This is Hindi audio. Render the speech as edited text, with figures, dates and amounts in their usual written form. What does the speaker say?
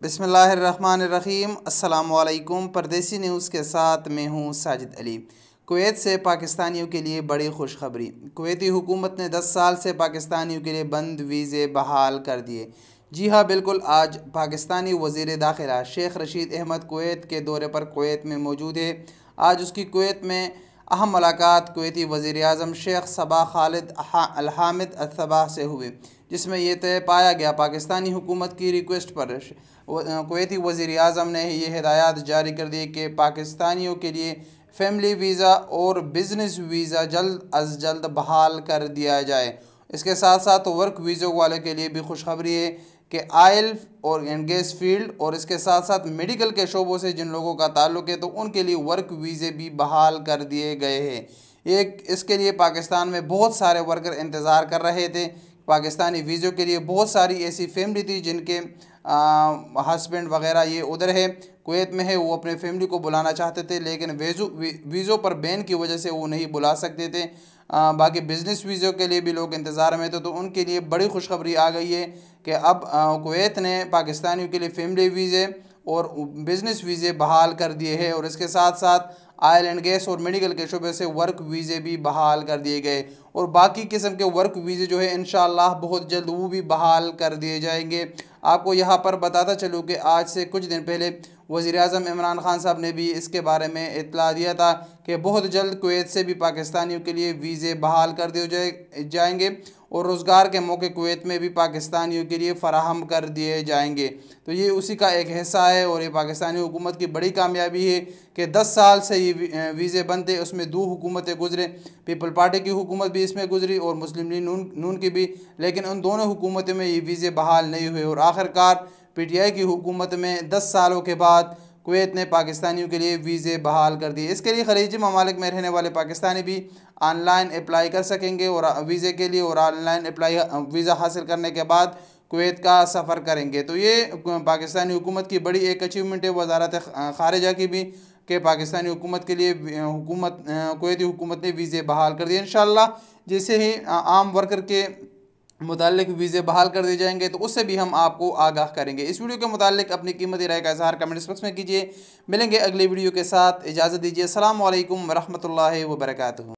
बिस्मिल्लाहिर्रहमानिर्रहीम। अस्सलामुअलैकुम। परदेसी न्यूज़ के साथ मैं हूँ साजिद अली। कुवैत से पाकिस्तानियों के लिए बड़ी खुशखबरी। कुवैती हुकूमत ने 10 साल से पाकिस्तानियों के लिए बंद वीज़े बहाल कर दिए। जी हाँ, बिल्कुल। आज पाकिस्तानी वज़ीर दाखिला शेख रशीद अहमद कुवैत के दौरे पर कुवैत में मौजूद है। आज उसकी कुवैत में अहम मुलाकात कुवैती वज़ीर आज़म शेख सबा खालिद अल हामिद अल सबा से हुई, जिसमें यह तय पाया गया पाकिस्तानी हुकूमत की रिक्वेस्ट पर कुवैती वज़ीर आज़म ने ये हिदायत जारी कर दी कि पाकिस्तानियों के लिए फैमिली वीज़ा और बिज़नेस वीज़ा जल्द अज जल्द बहाल कर दिया जाए। इसके साथ साथ वर्क वीज़ों वाले के लिए भी खुशखबरी है कि ऑयल और गैस फील्ड और इसके साथ साथ मेडिकल के शोबों से जिन लोगों का ताल्लुक़ है तो उनके लिए वर्क वीज़े भी बहाल कर दिए गए हैं। इसके लिए पाकिस्तान में बहुत सारे वर्कर इंतज़ार कर रहे थे। पाकिस्तानी वीज़ों के लिए बहुत सारी ऐसी फैमिली थी जिनके हस्बैंड वगैरह ये उधर है, कुवैत में है, वो अपने फैमिली को बुलाना चाहते थे, लेकिन वीज़ों पर बैन की वजह से वो नहीं बुला सकते थे। बाकी बिज़नेस वीज़ों के लिए भी लोग इंतज़ार में थे, तो उनके लिए बड़ी खुशखबरी आ गई है कि अब कुवैत ने पाकिस्तानियों के लिए फैमिली वीज़े और बिज़नेस वीज़े बहाल कर दिए हैं और इसके साथ साथ ऑयल एंड गैस और मेडिकल के शुबे से वर्क वीज़े भी बहाल कर दिए गए और बाकी किस्म के वर्क वीज़े जो है इंशाअल्लाह बहुत जल्द वो भी बहाल कर दिए जाएंगे। आपको यहाँ पर बताता चलूँ कि आज से कुछ दिन पहले वज़ीर आज़म इमरान खान साहब ने भी इसके बारे में इत्तला दिया था कि बहुत जल्द कुवैत से भी पाकिस्तानियों के लिए वीज़े बहाल कर दिए जाएंगे और रोज़गार के मौके कुवैत में भी पाकिस्तानियों के लिए फ़राहम कर दिए जाएंगे। तो ये उसी का एक हिस्सा है और ये पाकिस्तानी हुकूमत की बड़ी कामयाबी है कि 10 साल से ये वीज़े बंद थे। उसमें 2 हुकूमतें गुजरे, पीपल पार्टी की हुकूमत भी इसमें गुजरी और मुस्लिम लीग नून की भी, लेकिन उन दोनों हुकूमतों में ये वीज़े बहाल नहीं हुए और आखिरकार PTI की हुकूमत में 10 सालों के बाद कुवैत ने पाकिस्तानियों के लिए वीज़े बहाल कर दिए। इसके लिए खलीजी ममालिक में रहने वाले पाकिस्तानी भी ऑनलाइन अप्लाई कर सकेंगे और वीज़े के लिए और ऑनलाइन वीज़ा हासिल करने के बाद कुवैत का सफ़र करेंगे। तो ये पाकिस्तानी हुकूमत की बड़ी एक अचीवमेंट है वज़ारत ख़ारिजा की भी कि पाकिस्तानी हुकूमत के लिए कुवैती हुकूमत ने वीज़े बहाल कर दिए। इंशाअल्लाह जैसे ही आम वर्कर के मुताल्लिक वीज़े बहाल कर दिए जाएंगे तो उससे भी हम आपको आगाह करेंगे। इस वीडियो के मुताल्लिक अपनी कीमती राय का इज़हार कमेंट्स बॉक्स में कीजिए। मिलेंगे अगली वीडियो के साथ, इजाज़त दीजिए। अस्सलामु अलैकुम वरहमतुल्लाहि वबरकातुहू।